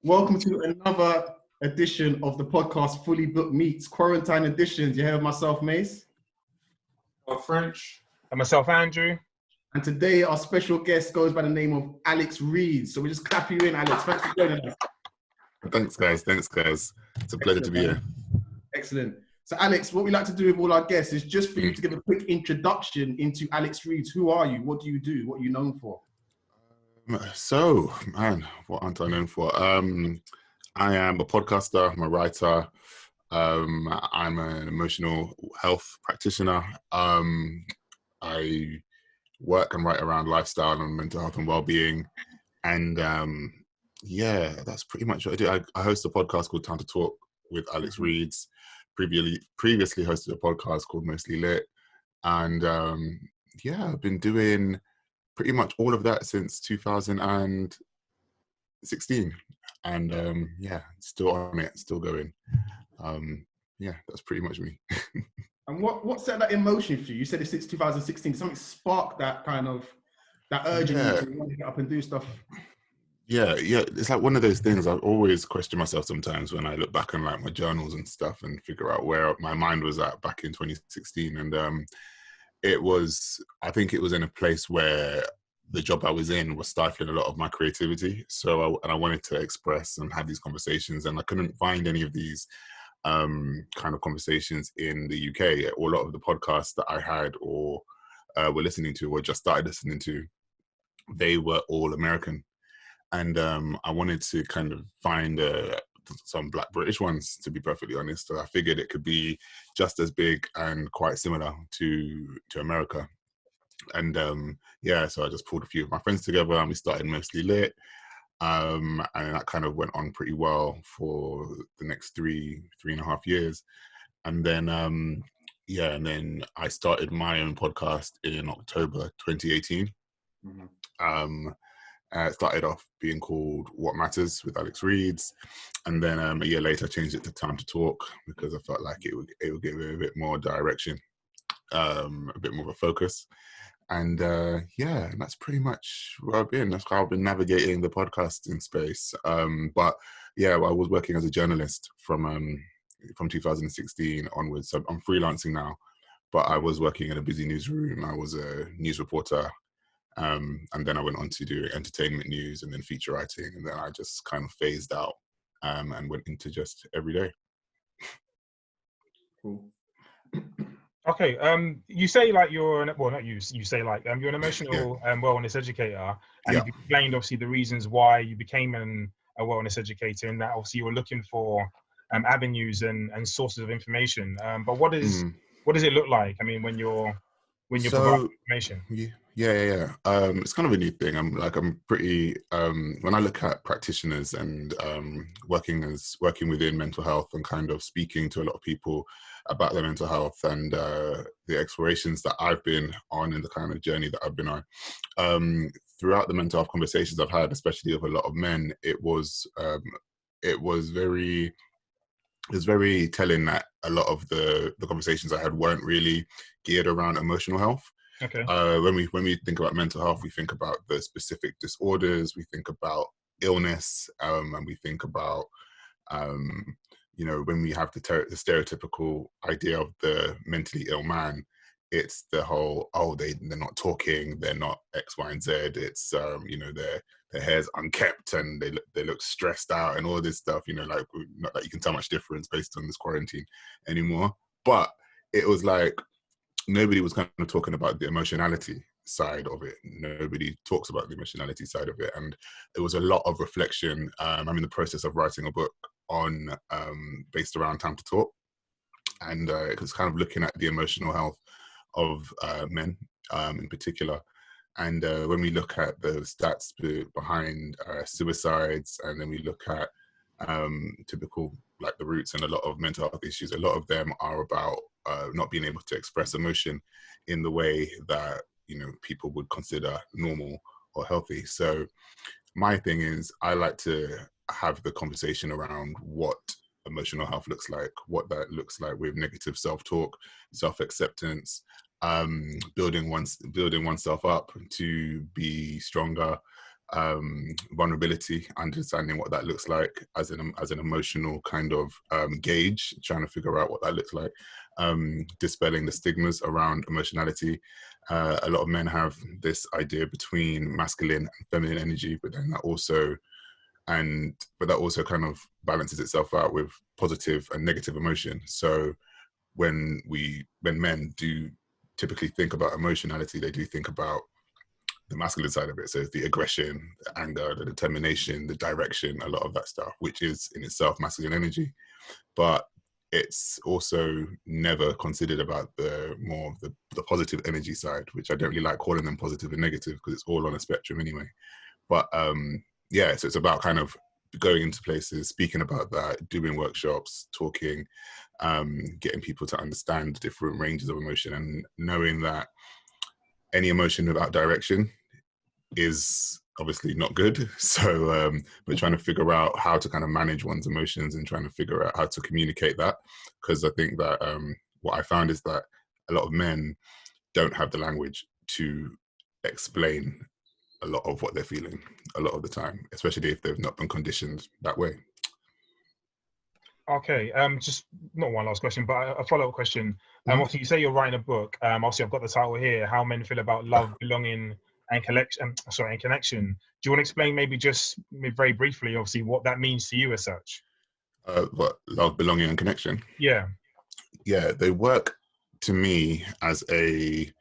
Welcome to another edition of the podcast, Fully Booked Meets Quarantine Editions. You hear myself, Mace? French. And myself, Andrew. And today our special guest goes by the name of Alex Reed. So we just clap you in, Alex. Thanks for joining us. Thanks, guys. It's a pleasure to be here. Excellent. So, Alex, what we like to do with all our guests is just for you to give a quick introduction into Alex Reed. Who are you? What do you do? What are you known for? So, man, what aren't I known for? I am a podcaster, I'm a writer. I'm an emotional health practitioner. I work and write around lifestyle and mental health and well-being. And yeah, that's pretty much what I do. I host a podcast called Time to Talk with Alex Reeds. Previously hosted a podcast called Mostly Lit. And yeah, I've been doing pretty much all of that since 2016. And yeah, still on it, still going. Yeah, that's pretty much me. And what set that emotion for you? You said it since 2016. Something sparked that kind of, that urge in you to want to get up and do stuff. Yeah. It's like one of those things. I always question myself sometimes when I look back on like my journals and stuff and figure out where my mind was at back in 2016. And I think it was in a place where the job I was in was stifling a lot of my creativity. So I wanted to express and have these conversations, and I couldn't find any of these kind of conversations in the UK. A lot of the podcasts that I had or were listening to or just started listening to, they were all American. And I wanted to kind of find some Black British ones, to be perfectly honest. So I figured it could be just as big and quite similar to America. And yeah, so I just pulled a few of my friends together and we started Mostly Lit. And that kind of went on pretty well for the next three and a half years. And then, yeah, and then I started my own podcast in October 2018. It started off being called What Matters with Alex Reeds. And then a year later, I changed it to Time to Talk because I felt like it would give it a bit more direction, a bit more of a focus. And yeah, and that's pretty much where I've been. That's how I've been navigating the podcasting space. But yeah, I was working as a journalist from 2016 onwards. So I'm freelancing now, but I was working in a busy newsroom. I was a news reporter. And then I went on to do entertainment news and then feature writing. And then I just kind of phased out and went into just everyday. Cool. Okay, you say like you're an emotional wellness educator, and you've explained obviously the reasons why you became a wellness educator, and that obviously you're looking for avenues and sources of information. But what does it look like? I mean, when you're providing information. Yeah. It's kind of a new thing. I'm pretty when I look at practitioners and working within mental health and kind of speaking to a lot of people about their mental health and the explorations that I've been on and the kind of journey that I've been on. Throughout the mental health conversations I've had, especially with a lot of men, it was very telling that a lot of the conversations I had weren't really geared around emotional health. Okay. When we think about mental health, we think about the specific disorders, we think about illness, and we think about when we have the stereotypical idea of the mentally ill man, it's the whole, they're not talking, they're not X, Y, and Z. It's their hair's unkept and they look stressed out and all this stuff. Like not that you can tell much difference based on this quarantine anymore. But it was like nobody was kind of talking about the emotionality side of it. Nobody talks about the emotionality side of it, and it was a lot of reflection. I'm in the process of writing a book on based around Time to Talk, and it was kind of looking at the emotional health of men in particular. And when we look at the stats behind suicides, and then we look at typical like the roots and a lot of mental health issues, a lot of them are about not being able to express emotion in the way that people would consider normal or healthy. So my thing is, I like to have the conversation around what emotional health looks like, what that looks like with negative self-talk, self-acceptance, building oneself up to be stronger, vulnerability, understanding what that looks like as an emotional kind of gauge, trying to figure out what that looks like, dispelling the stigmas around emotionality. A lot of men have this idea between masculine and feminine energy, but then that also kind of balances itself out with positive and negative emotion. So when men do typically think about emotionality, they do think about the masculine side of it. So it's the aggression, the anger, the determination, the direction, a lot of that stuff, which is in itself masculine energy. But it's also never considered about the positive energy side, which I don't really like calling them positive and negative because it's all on a spectrum anyway. But yeah, so it's about kind of going into places, speaking about that, doing workshops, talking, getting people to understand different ranges of emotion, and knowing that any emotion without direction is obviously not good. So we're trying to figure out how to kind of manage one's emotions and trying to figure out how to communicate that. Because I think that what I found is that a lot of men don't have the language to explain a lot of what they're feeling a lot of the time, especially if they've not been conditioned that way. Okay, just not one last question, but a follow-up question. Obviously, you say you're writing a book. Obviously, I've got the title here: How Men Feel About Love, Belonging, and Connection. And connection. Do you want to explain, maybe just very briefly, obviously, what that means to you as such? What love, belonging, and connection? Yeah. Yeah, they work to me as a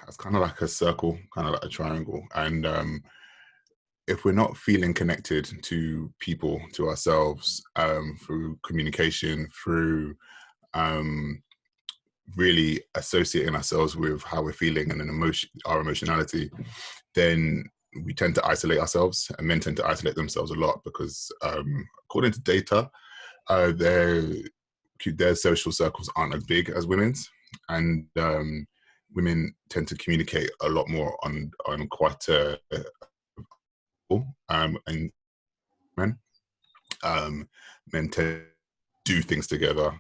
it's kind of like a circle, kind of like a triangle, and if we're not feeling connected to people, to ourselves, through communication, through really associating ourselves with how we're feeling and our emotionality, then we tend to isolate ourselves, and men tend to isolate themselves a lot because according to data, their social circles aren't as big as women's, and women tend to communicate a lot more on quite a and men tend to do things together,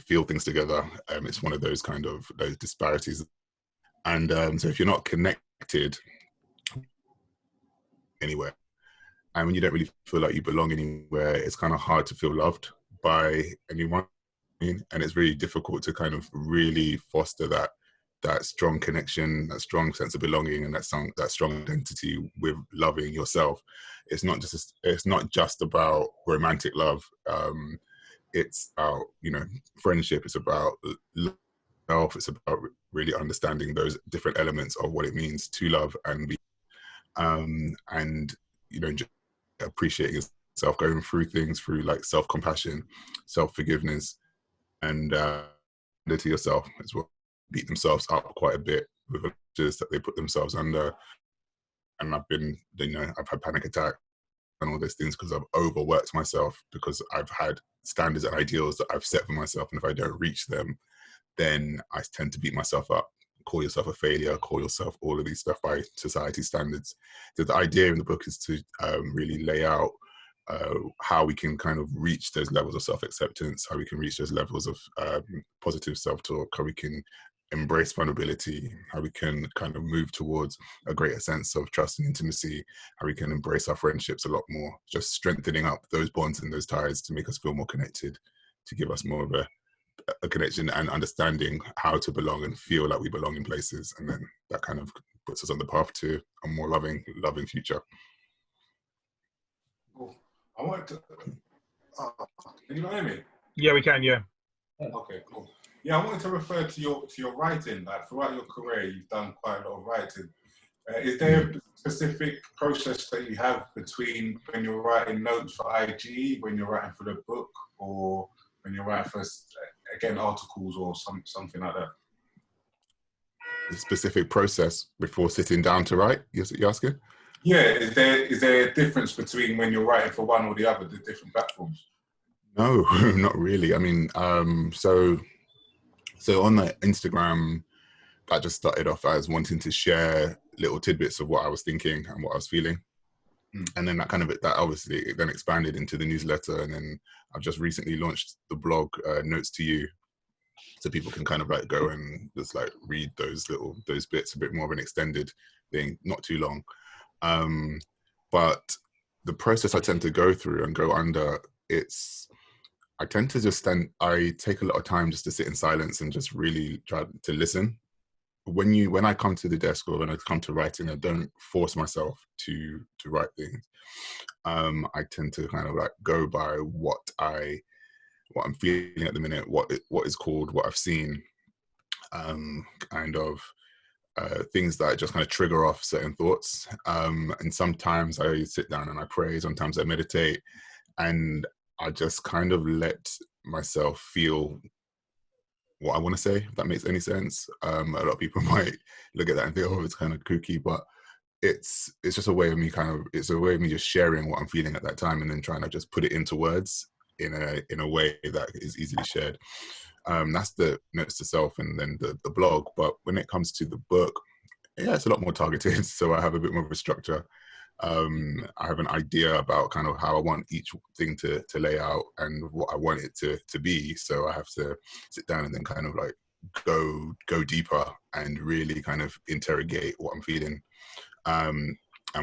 feel things together. It's one of those kind of those disparities, and so if you're not connected anywhere, and when you don't really feel like you belong anywhere, it's kind of hard to feel loved by anyone, and it's really difficult to kind of really foster that strong connection, that strong sense of belonging, and that strong identity with loving yourself. It's not just about romantic love. It's about, friendship. It's about love. It's about really understanding those different elements of what it means to love and be, and just appreciating yourself, going through things through like self-compassion, self-forgiveness, and to yourself as well. Beat themselves up quite a bit with just that they put themselves under, and I've had panic attack and all those things because I've overworked myself, because I've had standards and ideals that I've set for myself, and if I don't reach them, then I tend to beat myself up, call yourself a failure, call yourself all of these stuff by society standards. So the idea in the book is to really lay out how we can kind of reach those levels of self-acceptance, how we can reach those levels of positive self-talk, how we can embrace vulnerability, how we can kind of move towards a greater sense of trust and intimacy, how we can embrace our friendships a lot more, just strengthening up those bonds and those ties to make us feel more connected, to give us more of a connection and understanding how to belong and feel like we belong in places. And then that kind of puts us on the path to a more loving future. Cool. I wanted to. Can you hear me? Yeah, we can. Yeah. Okay, cool. Yeah, I wanted to refer to your writing. Like throughout your career, you've done quite a lot of writing. Is there a specific process that you have between when you're writing notes for IG, when you're writing for the book, or when you're writing for, again, articles or something like that? A specific process before sitting down to write, you're asking? Yeah, is there a difference between when you're writing for one or the other, the different platforms? No, not really. I mean, so on the Instagram, that just started off as wanting to share little tidbits of what I was thinking and what I was feeling. And then that obviously then expanded into the newsletter. And then I've just recently launched the blog, Notes to You. So people can kind of like go and just like read those bits, a bit more of an extended thing, not too long. But the process I tend to go through and go under, I tend to just I take a lot of time just to sit in silence and just really try to listen. When I come to the desk or when I come to writing, I don't force myself to write things. I tend to kind of like go by what I'm feeling at the minute, what is called, what I've seen, kind of things that just kind of trigger off certain thoughts. And sometimes I sit down and I pray, sometimes I meditate, and I just kind of let myself feel what I want to say, if that makes any sense. A lot of people might look at that and think, oh, it's kind of kooky, but it's just a way of me it's a way of me just sharing what I'm feeling at that time, and then trying to just put it into words in a way that is easily shared. That's the notes to self and then the blog. But when it comes to the book, yeah, it's a lot more targeted. So I have a bit more of a structure. I have an idea about kind of how I want each thing to lay out and what I want it to be. So I have to sit down and then kind of like go deeper and really kind of interrogate what I'm feeling, and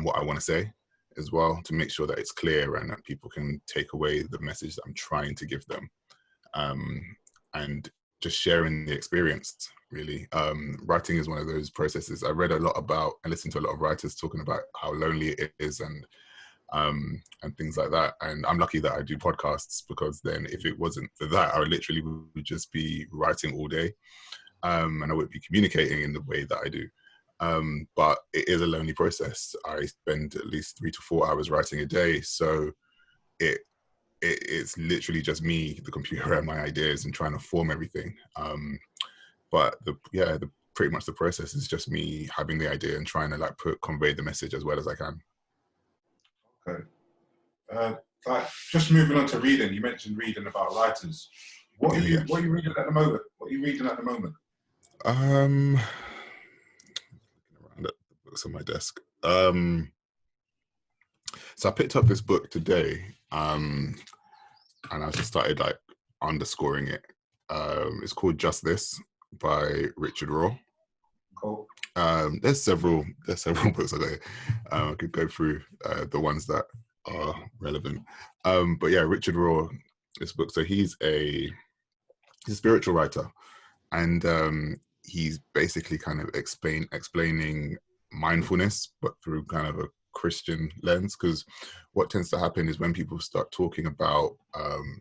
what I want to say as well, to make sure that it's clear and that people can take away the message that I'm trying to give them. And just sharing the experience, really. Writing is one of those processes. I read a lot about and listened to a lot of writers talking about how lonely it is and things like that. And I'm lucky that I do podcasts, because then if it wasn't for that, I literally would just be writing all day, and I wouldn't be communicating in the way that I do. But it is a lonely process. I spend at least 3 to 4 hours writing a day. So it's literally just me, the computer, and my ideas, and trying to form everything. But pretty much the process is just me having the idea and trying to like convey the message as well as I can. Okay. Just moving on to reading. You mentioned reading about writers. What are you reading at the moment? What are you reading at the moment? Around the books on my desk. So I picked up this book today, and I just started like underscoring it. It's called Just This by Richard Rohr. Cool. There's several books I got here. I could go through the ones that are relevant. But yeah, Richard Rohr, this book. So he's a spiritual writer, and he's basically kind of explaining mindfulness, but through kind of a Christian lens. Because what tends to happen is when people start talking about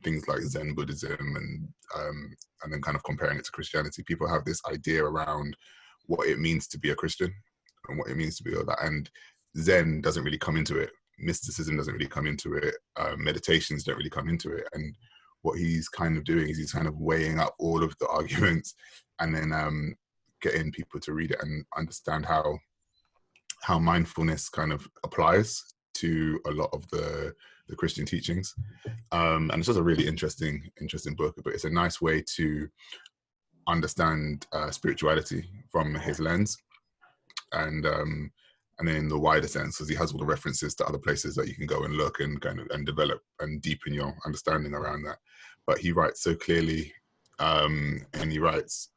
things like Zen Buddhism and then kind of comparing it to Christianity, people have this idea around what it means to be a Christian and what it means to be all that. And Zen doesn't really come into it. Mysticism doesn't really come into it. Meditations don't really come into it. And what he's kind of doing is he's kind of weighing up all of the arguments and then getting people to read it and understand how mindfulness kind of applies to a lot of the Christian teachings. And it's just a really interesting book, but it's a nice way to understand spirituality from his lens, and then in the wider sense, because he has all the references to other places that you can go and look and kind of and develop and deepen your understanding around that. But he writes so clearly, and he writes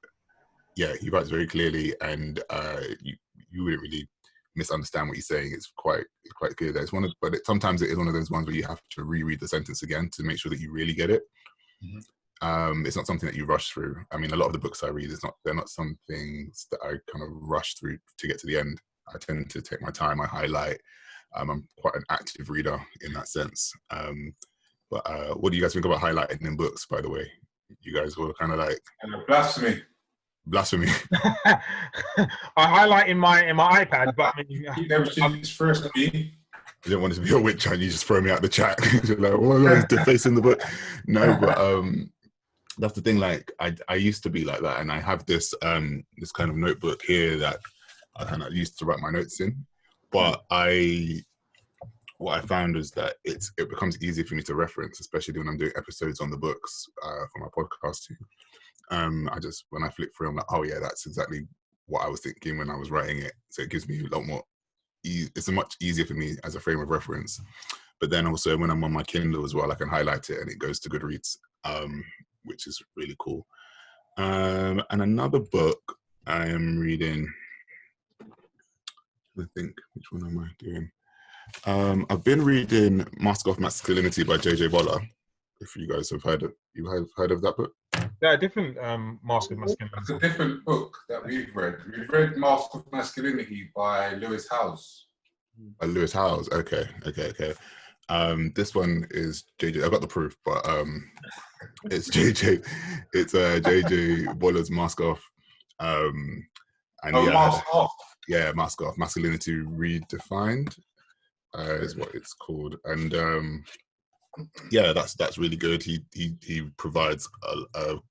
very clearly, and you wouldn't really misunderstand what he's saying. It's quite clear that it's sometimes it is one of those ones where you have to reread the sentence again to make sure that you really get it. Mm-hmm. It's not something that you rush through. I mean, a lot of the books I read, they're not some things that I kind of rush through to get to the end. I tend to take my time, I highlight. I'm quite an active reader in that sense. But what do you guys think about highlighting in books, by the way? You guys were kind of like... Blasphemy. I highlight in my iPad, but I mean, you never seen this first me. I didn't want it to be a witch and you just throw me out the chat. You're like, well, I'm defacing the book. No, but that's the thing. Like, I used to be like that, and I have this this kind of notebook here that I kind of used to write my notes in. But what I found is that it becomes easier for me to reference, especially when I'm doing episodes on the books for my podcast too. When I flick through, I'm like, oh yeah, that's exactly what I was thinking when I was writing it. So it gives me a lot more, it's much easier for me as a frame of reference. But then also when I'm on my Kindle as well, I can highlight it and it goes to Goodreads, which is really cool. And another book I am reading, I think, which one am I doing? I've been reading Mask of Masculinity by J.J. Boller. If you guys have heard of that book. Yeah, different Mask of It's Masculinity. a different book that we've read. We've read Mask of Masculinity by Lewis Howes. Lewis Howes. Okay. This one is JJ. I got the proof, but it's JJ. It's JJ Boller's Mask Off. And Mask Off. Yeah, Mask Off. Masculinity Redefined is what it's called. And yeah, that's really good. He provides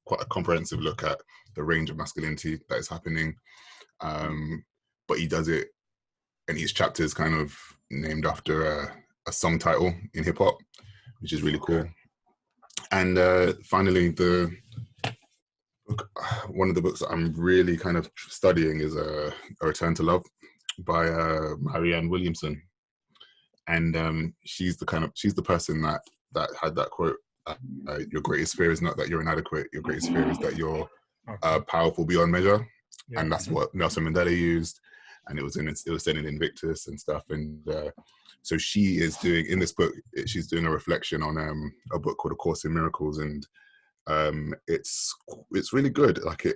quite a comprehensive look at the range of masculinity that is happening. But he does it, and each chapter is kind of named after a song title in hip hop, which is really cool. And finally, one of the books that I'm really kind of studying is A Return to Love by Marianne Williamson. And she's the person that had that quote, your greatest fear is not that you're inadequate, your greatest fear is that you're powerful beyond measure. Yeah. And that's what Nelson Mandela used, and it was said in Invictus and stuff. And so she is doing, in this book, she's doing a reflection on a book called A Course in Miracles, and it's really good. Like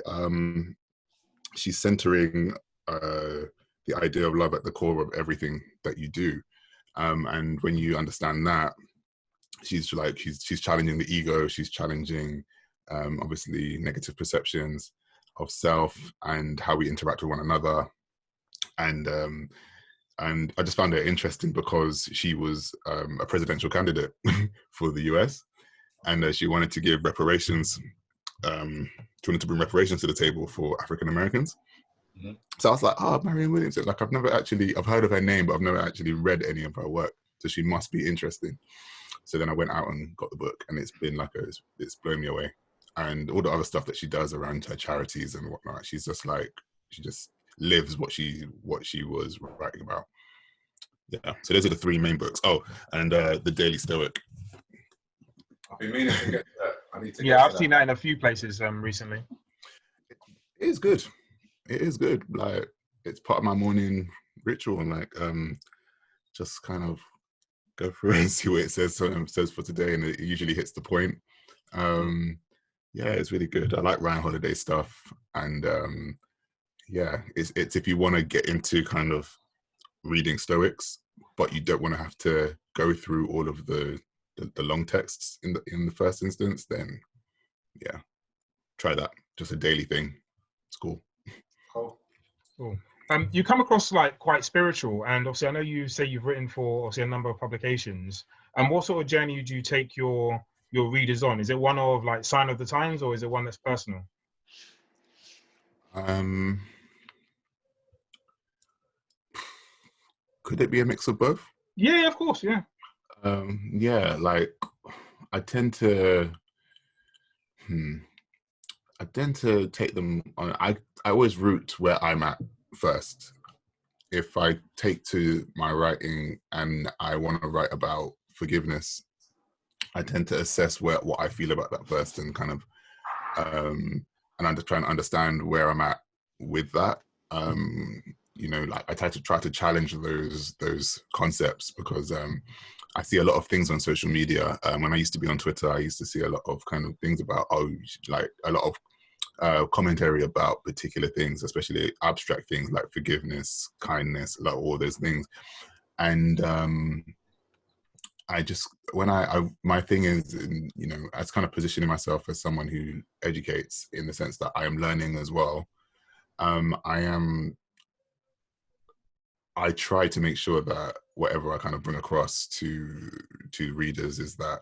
she's centering the idea of love at the core of everything that you do. And when you understand that, she's challenging the ego, she's challenging obviously negative perceptions of self and how we interact with one another. And I just found it interesting because she was a presidential candidate for the US, and she wanted to give reparations. She wanted to bring reparations to the table for African Americans. Mm-hmm. So I was like, Marianne Williamson. Like I've heard of her name, but I've never actually read any of her work. So she must be interesting. So then I went out and got the book, and it's been it's blown me away. And all the other stuff that she does around her charities and whatnot, she just lives what she was writing about. Yeah. So those are the three main books. Oh, and The Daily Stoic. I've been meaning to get that. I need to. Yeah, I've seen that in a few places recently. It is good. It is good. Like it's part of my morning ritual, and like just kind of go through and see what it says for today, and it usually hits the point. Yeah, it's really good. I like Ryan Holiday stuff, and yeah, it's if you want to get into kind of reading Stoics, but you don't want to have to go through all of the long texts in the first instance, then yeah, try that. Just a daily thing. It's cool. Cool. You come across like quite spiritual, and obviously I know you say you've written for obviously a number of publications. And what sort of journey do you take your readers on? Is it one of like Sign of the Times, or is it one that's personal? Could it be a mix of both? Yeah, of course, yeah. Yeah, like I tend to take them on. I always root where I'm at first. If I take to my writing and I want to write about forgiveness, I tend to assess what I feel about that first, and kind of and I'm just trying to understand where I'm at with that. You know, like I try to challenge those concepts, because I see a lot of things on social media. When I used to be on Twitter, I used to see a lot of kind of things about like a lot of commentary about particular things, especially abstract things like forgiveness, kindness, like all those things. And I just, my thing is, you know, as kind of positioning myself as someone who educates, in the sense that I am learning as well. I try to make sure that whatever I kind of bring across to readers is that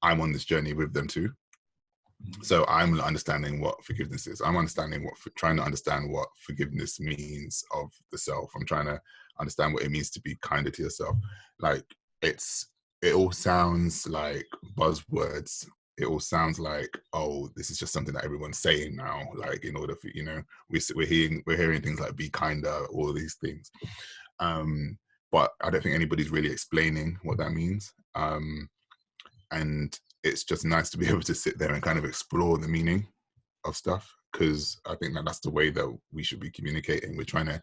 I'm on this journey with them too. So I'm understanding what forgiveness is. I'm trying to understand what forgiveness means of the self. I'm trying to understand what it means to be kinder to yourself. Like it all sounds like buzzwords. It all sounds like, oh, this is just something that everyone's saying now. Like in order for, you know, we're hearing things like be kinder, all these things. But I don't think anybody's really explaining what that means. And it's just nice to be able to sit there and kind of explore the meaning of stuff, because I think that's the way that we should be communicating. We're trying to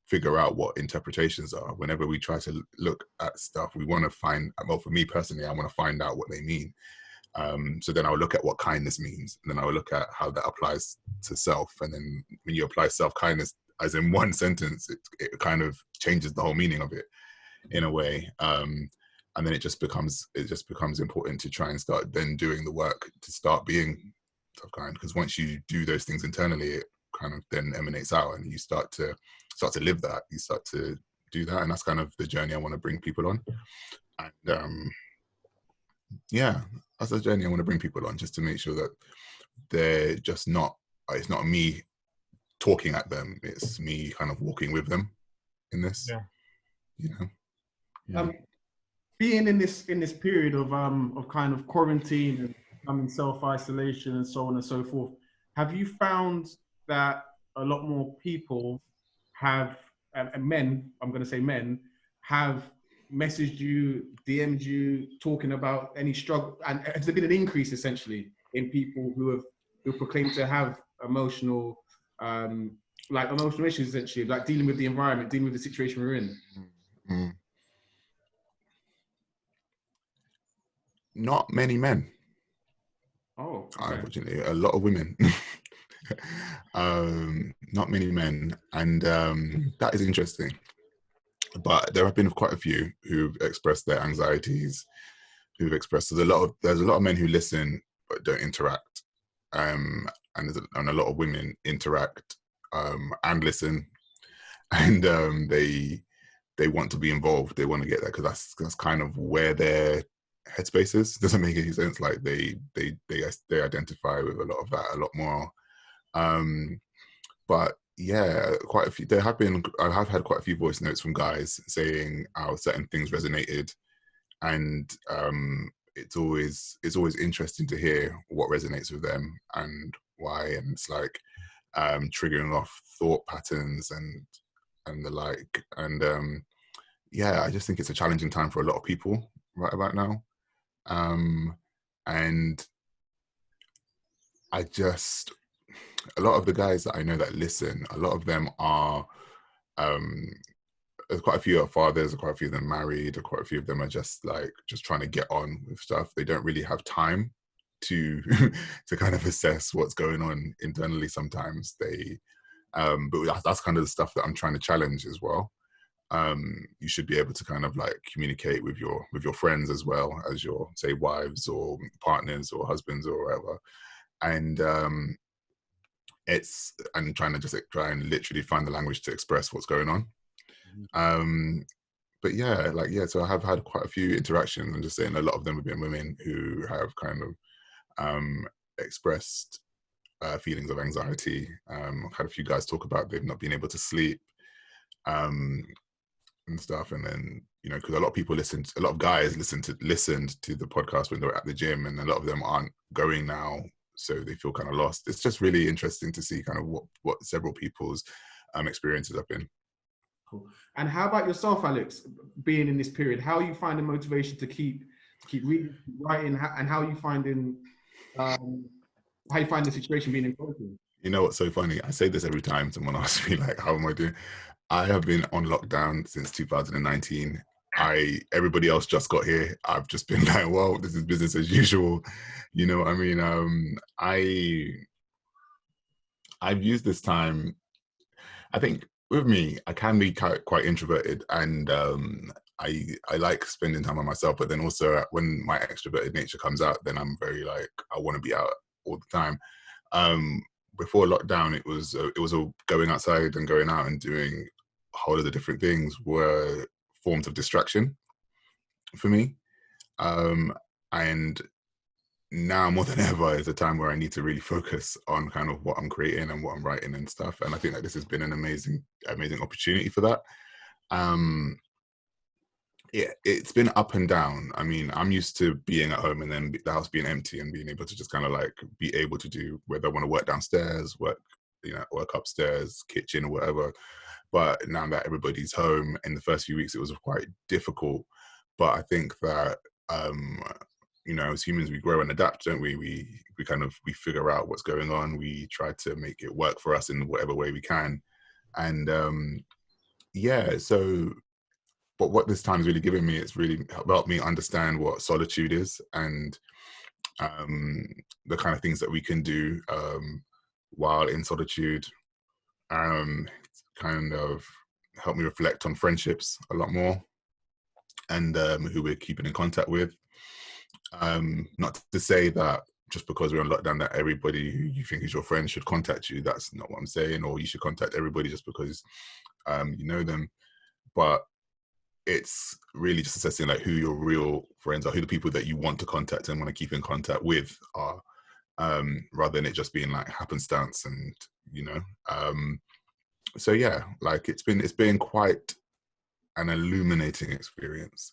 figure out what interpretations are. Whenever we try to look at stuff, we want to find, well, for me personally, I want to find out what they mean. So then I'll look at what kindness means, and then I'll look at how that applies to self. And then when you apply self-kindness as in one sentence, it kind of changes the whole meaning of it in a way. And then it just becomes important to try and start then doing the work to start being self-kind, because once you do those things internally, it kind of then emanates out, and you start to live that. You start to do that, and that's kind of the journey I want to bring people on. And yeah, that's the journey I want to bring people on, just to make sure that they're just not, it's not me talking at them, it's me kind of walking with them in this. Yeah. You know. Yeah. Being in this period of kind of quarantine and self-isolation and so on and so forth, have you found that a lot more people have, and men, I'm going to say men, have messaged you, DM'd you, talking about any struggle? And has there been an increase essentially in people who proclaim to have emotional issues, essentially, like dealing with the environment, dealing with the situation we're in? Mm-hmm. Not many men. Oh, okay. Unfortunately, a lot of women. Not many men, and that is interesting. But there have been quite a few who've expressed their anxieties, who've expressed. There's a lot of men who listen but don't interact, and a lot of women interact and listen, and they want to be involved. They want to get that, because that's kind of where their headspace is. Doesn't make any sense. Like they identify with a lot of that a lot more. But yeah, quite a few. I have had quite a few voice notes from guys saying how certain things resonated, and it's always interesting to hear what resonates with them and why. And it's like triggering off thought patterns and the like. And yeah, I just think it's a challenging time for a lot of people right about now. And a lot of the guys that I know that listen, a lot of them are, there's quite a few are fathers, quite a few of them married, quite a few of them are just trying to get on with stuff. They don't really have time to to kind of assess what's going on internally sometimes. But that's kind of the stuff that I'm trying to challenge as well. You should be able to kind of communicate with your friends as well as your, say, wives or partners or husbands or whatever. And I'm trying to just try and literally find the language to express what's going on. But yeah, so I have had quite a few interactions. I'm just saying a lot of them have been women who have kind of expressed feelings of anxiety. I've had a few guys talk about they've not been able to sleep and stuff. And then, because a lot of guys listened to the podcast when they were at the gym, and a lot of them aren't going now, so they feel kind of lost. It's just really interesting to see kind of what several people's experiences have been. Cool. And how about yourself, Alex, being in this period? How are you finding motivation to keep reading, writing, and how are you finding the situation being involved in? You know what's so funny? I say this every time someone asks me how am I doing? I have been on lockdown since 2019. Everybody else just got here. I've just been like, well, this is business as usual. You know what I mean? I've used this time. I think with me, I can be quite introverted, and I like spending time on myself. But then also when my extroverted nature comes out, then I'm very I want to be out all the time. Before lockdown, it was going outside and going out and doing a whole lot of different things were forms of distraction for me. And now more than ever is a time where I need to really focus on kind of what I'm creating and what I'm writing and stuff. And I think that this has been an amazing opportunity for that. Yeah, it's been up and down. I mean, I'm used to being at home and then the house being empty and being able to just kind of be able to do whether I want to work downstairs, work upstairs, kitchen or whatever. But now that everybody's home, in the first few weeks, it was quite difficult. But I think that, as humans, we grow and adapt, don't we? We figure out what's going on. We try to make it work for us in whatever way we can. And yeah, so but what this time has really given me, it's really helped me understand what solitude is, and the kind of things that we can do while in solitude. It's kind of helped me reflect on friendships a lot more, and who we're keeping in contact with. Not to say that just because we're on lockdown that everybody who you think is your friend should contact you. That's not what I'm saying. Or you should contact everybody just because you know them. But it's really just assessing like who your real friends are, who the people that you want to contact and want to keep in contact with are, rather than it just being like happenstance and, you know. So yeah, like it's been quite an illuminating experience.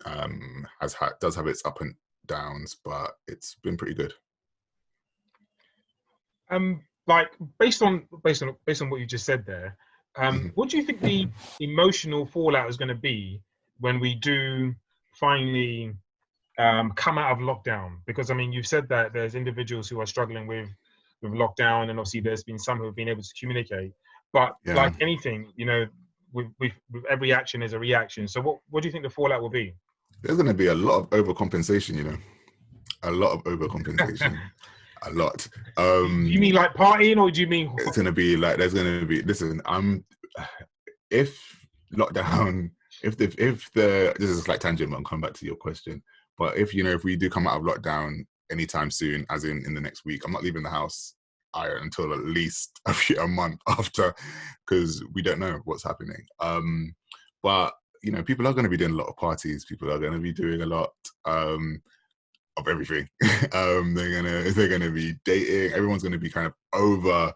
Does have its up and downs, but it's been pretty good. Like based on what you just said there, what do you think the emotional fallout is going to be when we do finally come out of lockdown? Because I mean, you've said that there's individuals who are struggling with lockdown, and obviously there's been some who have been able to communicate. But like anything, you know, with every action is a reaction. So what do you think the fallout will be? There's going to be a lot of overcompensation, you know, a lot of overcompensation. A lot. Do you mean like partying, or do you mean it's gonna be like there's gonna be listen, if lockdown, if the this is like tangent, but I'll come back to your question. But if, you know, if we do come out of lockdown anytime soon, as in the next week, I'm not leaving the house until at least a month after, because we don't know what's happening. But you know, people are going to be doing a lot of parties. People are going to be doing a lot of everything. They're gonna be dating. Everyone's gonna be kind of over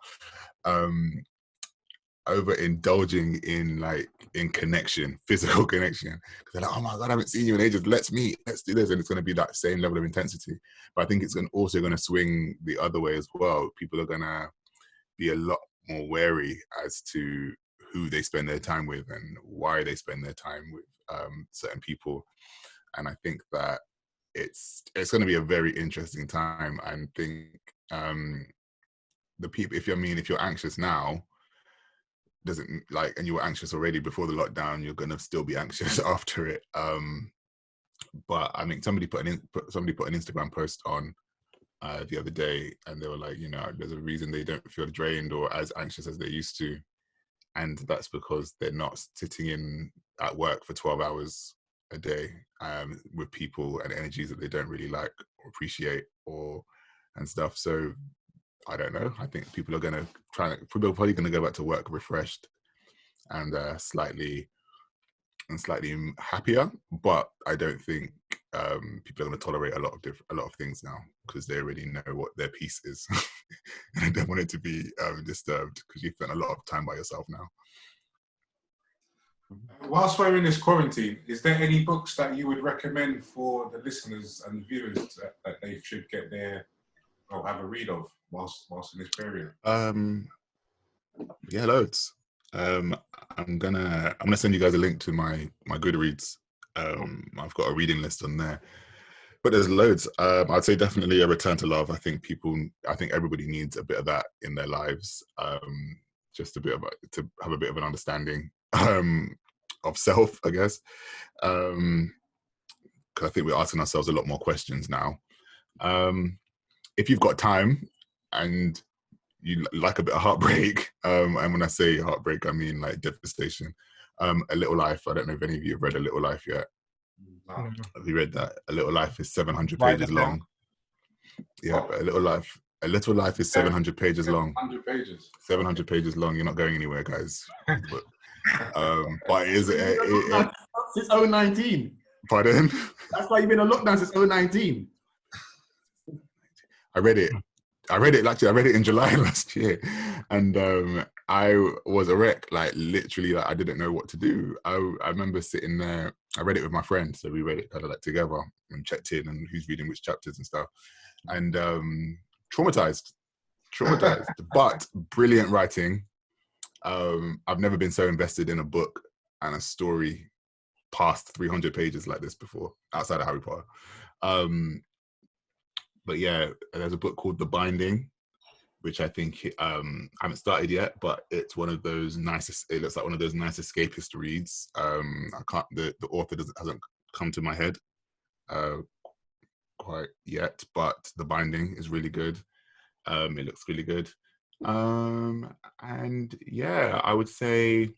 indulging in connection, physical connection. Because they're like, oh my God, I haven't seen you in ages. Let's meet. Let's do this. And it's gonna be that same level of intensity. But I think it's also gonna swing the other way as well. People are gonna be a lot more wary as to who they spend their time with and why they spend their time with certain people. And I think that it's going to be a very interesting time. And think the people, if you're anxious now, doesn't like, and you were anxious already before the lockdown, you're going to still be anxious after it. But I mean, somebody put an Instagram post on the other day, and they were like, you know, there's a reason they don't feel drained or as anxious as they used to, and that's because they're not sitting in at work for 12 hours a day with people and energies that they don't really like or appreciate and stuff. So I don't know. I think people are probably going to go back to work refreshed and slightly happier. But I don't think people are going to tolerate a lot of things now, because they already know what their peace is, and I don't want it to be disturbed, because you've spent a lot of time by yourself now. Whilst we're in this quarantine, is there any books that you would recommend for the listeners and viewers that they should get there or have a read of whilst in this period? Yeah, loads. I'm gonna send you guys a link to my Goodreads. I've got a reading list on there, but there's loads. I'd say definitely A Return to Love. I think everybody needs a bit of that in their lives, just to have a bit of an understanding of self, I guess, because I think we're asking ourselves a lot more questions now. If you've got time and you like a bit of heartbreak, and when I say heartbreak, I mean like devastation, A Little Life. I don't know if any of you have read A Little Life yet. No. Have you read that? A Little Life is 700 pages long. Yeah, but A Little Life is 700 pages long. 700 pages. 700 pages long. You're not going anywhere, guys. But it is since 2019. Pardon? That's why you've been on lockdown since 2019. I read it in July last year, and I was a wreck. Like literally, like, I didn't know what to do. I remember sitting there. I read it with my friend, so we read it kind of like together and checked in and who's reading which chapters and stuff. And traumatized, but brilliant writing. I've never been so invested in a book and a story past 300 pages like this before, outside of Harry Potter. But yeah, there's a book called The Binding, which I think I haven't started yet, but it's one of those nice. It looks like one of those nice escapist reads. I can't. The author hasn't come to my head quite yet, but the binding is really good. It looks really good. And yeah, I would say,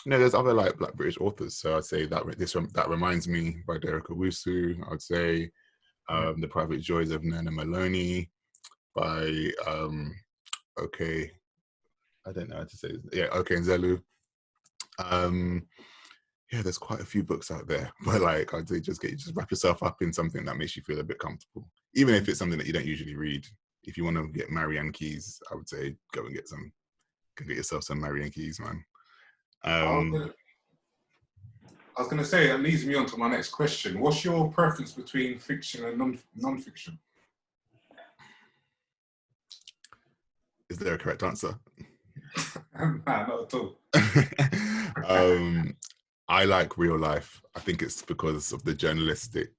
there's other like Black British authors. So I'd say that that Reminds Me by Derek Owusu. I'd say The Private Joys of Nana Maloney by OK. I don't know how to say it. Yeah, OK Nzelu. Yeah, there's quite a few books out there, but like I'd say just wrap yourself up in something that makes you feel a bit comfortable, even if it's something that you don't usually read. If you want to get Marianne Keyes, I would say go get yourself some Marianne Keyes, man. I was going to say, that leads me on to my next question. What's your preference between fiction and non-fiction? Is there a correct answer? Nah, not at all. I like real life. I think it's because of the journalistic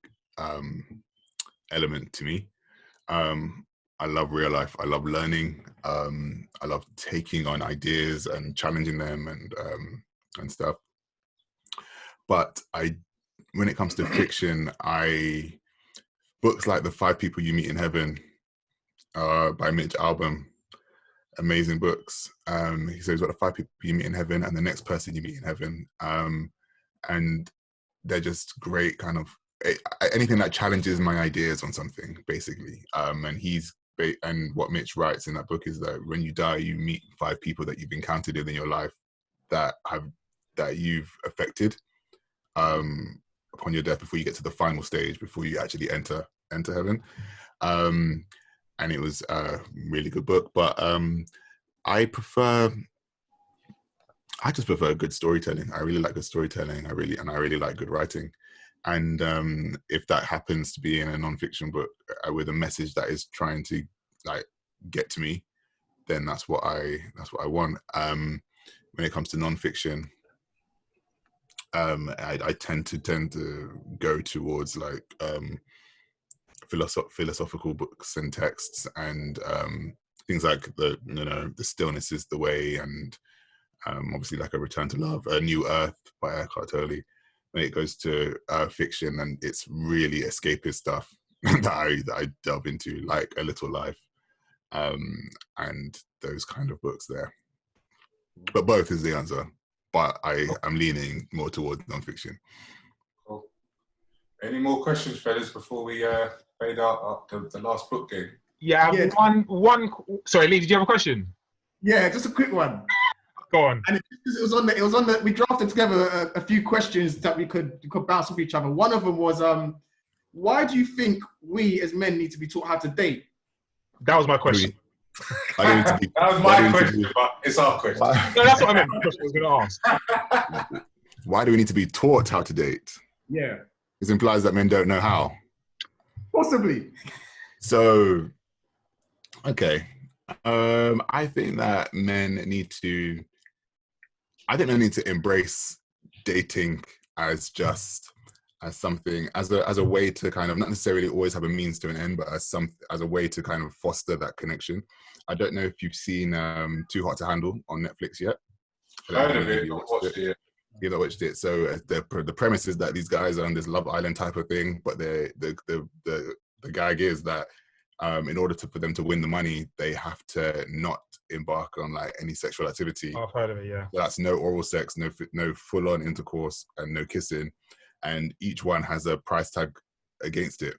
element to me. I love real life. I love learning. I love taking on ideas and challenging them and stuff. But when it comes to fiction, books like The 5 People You Meet in Heaven by Mitch Albom, amazing books. He says, "What the 5 people you meet in heaven, and the next person you meet in heaven," and they're just great. Kind of anything that challenges my ideas on something, basically. And what Mitch writes in that book is that when you die, you meet 5 people that you've encountered in your life that you've affected upon your death before you get to the final stage, before you actually enter heaven. And it was a really good book, but I just prefer good storytelling. I really like good storytelling. I really like good writing. And if that happens to be in a nonfiction book with a message that is trying to like get to me, then that's what I want. When it comes to nonfiction, I tend to go towards like philosophical books and texts, and things like The Stillness Is the Way, and obviously like A Return to Love, A New Earth by Eckhart Tolle. When it goes to fiction, and it's really escapist stuff that I delve into, like A Little Life, and those kind of books there. But both is the answer. But I'm leaning more towards nonfiction. Cool. Any more questions, fellas, before we fade out the last book game? Yeah, one. Sorry, Lee, did you have a question? Yeah, just a quick one. Go on. And it was on the. We drafted together a few questions that we could bounce off each other. One of them was, why do you think we as men need to be taught how to date? That was my question. That was my question, but it's our question. No, that's what I meant. The question I was going to ask. Why do we need to be taught how to date? Yeah. This implies that men don't know how. Possibly. So, okay. I think that men need to embrace dating as something, as a way to kind of not necessarily always have a means to an end, but as a way to kind of foster that connection. I don't know if you've seen Too Hot to Handle on Netflix yet. Heard of it, not watched it. You've not watched it. So the premise is that these guys are on this Love Island type of thing, but the gag is that in order for them to win the money, they have to not embark on like any sexual activity. I've heard of it, yeah. So that's no oral sex, no full-on intercourse, and no kissing. And each one has a price tag against it.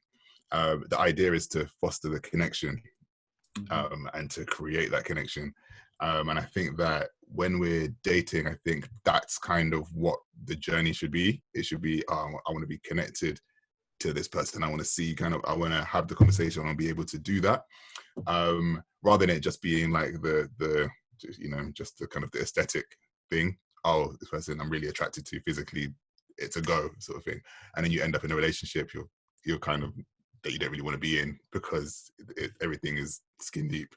The idea is to foster the connection and to create that connection. And I think that when we're dating, I think that's kind of what the journey should be. It should be, I want to be connected to this person. I want to see I want to have the conversation. I want to be able to do that. Rather than it just being like just the kind of the aesthetic thing. Oh, this person I'm really attracted to physically, it's a go sort of thing. And then you end up in a relationship you're kind of that you don't really want to be in because everything is skin deep.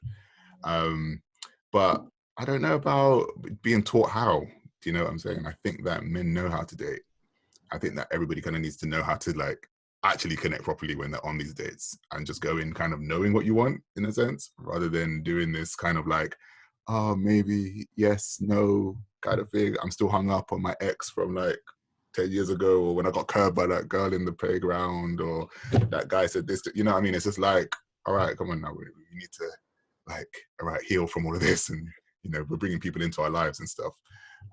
But I don't know about being taught how. Do you know what I'm saying? I think that men know how to date. I think that everybody kind of needs to know how to like actually connect properly when they're on these dates, and just go in kind of knowing what you want, in a sense, rather than doing this kind of like, oh, maybe yes, no kind of thing. I'm still hung up on my ex from like 10 years ago, or when I got curved by that girl in the playground, or that guy said this, you know what I mean? It's just like, all right, come on now, we need to like, all right, heal from all of this, and you know, we're bringing people into our lives and stuff.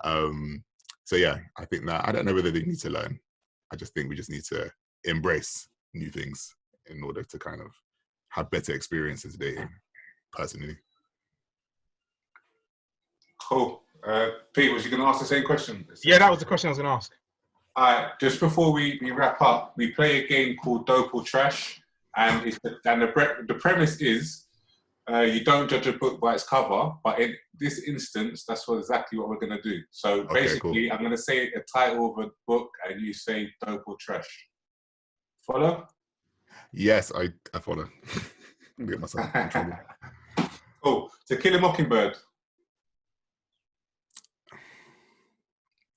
So yeah, I think that, I don't know whether they need to learn. I just think we just need to embrace new things in order to kind of have better experiences dating, personally. Cool. Pete, was you going to ask the same question? Yeah, that was the question I was going to ask. All right, just before we wrap up, we play a game called Dope or Trash, and the premise is you don't judge a book by its cover, but in this instance, that's exactly what we're going to do. So basically, cool. I'm going to say a title of a book, and you say dope or trash. Follow? Yes, I follow. I'm getting myself in trouble. Cool. To Kill a Mockingbird.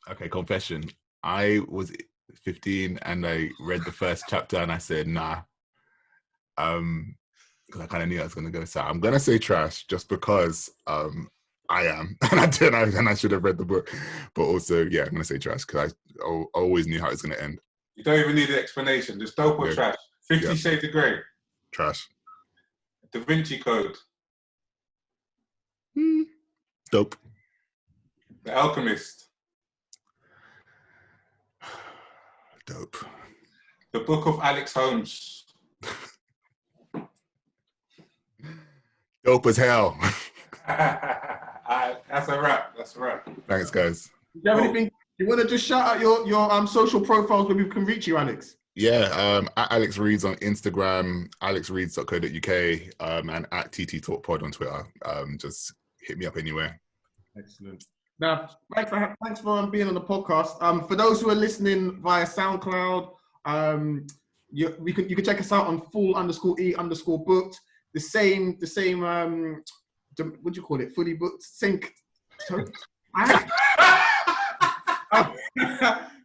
Okay, confession. I was 15 and I read the first chapter and I said, nah. Because I kind of knew I was going to go. So I'm going to say trash just because I am. And I didn't, and I should have read the book. But also, yeah, I'm going to say trash because I always knew how it was going to end. You don't even need an explanation. Just dope or trash. 50 Shades of Grey. Trash. Da Vinci Code. Dope. The Alchemist. Dope. The Book of Alex Holmes. Dope as hell. That's a wrap. That's a wrap. Thanks, guys. Do you have anything? You want to just shout out your social profiles where we can reach you, Alex? Yeah, at Alex Reads on Instagram, alexreads.co.uk, and at TT Talk Pod on Twitter. Just hit me up anywhere. Excellent. Now, thanks for being on the podcast. For those who are listening via SoundCloud, you can check us out on full_e_booked. The same. What do you call it? Fully booked.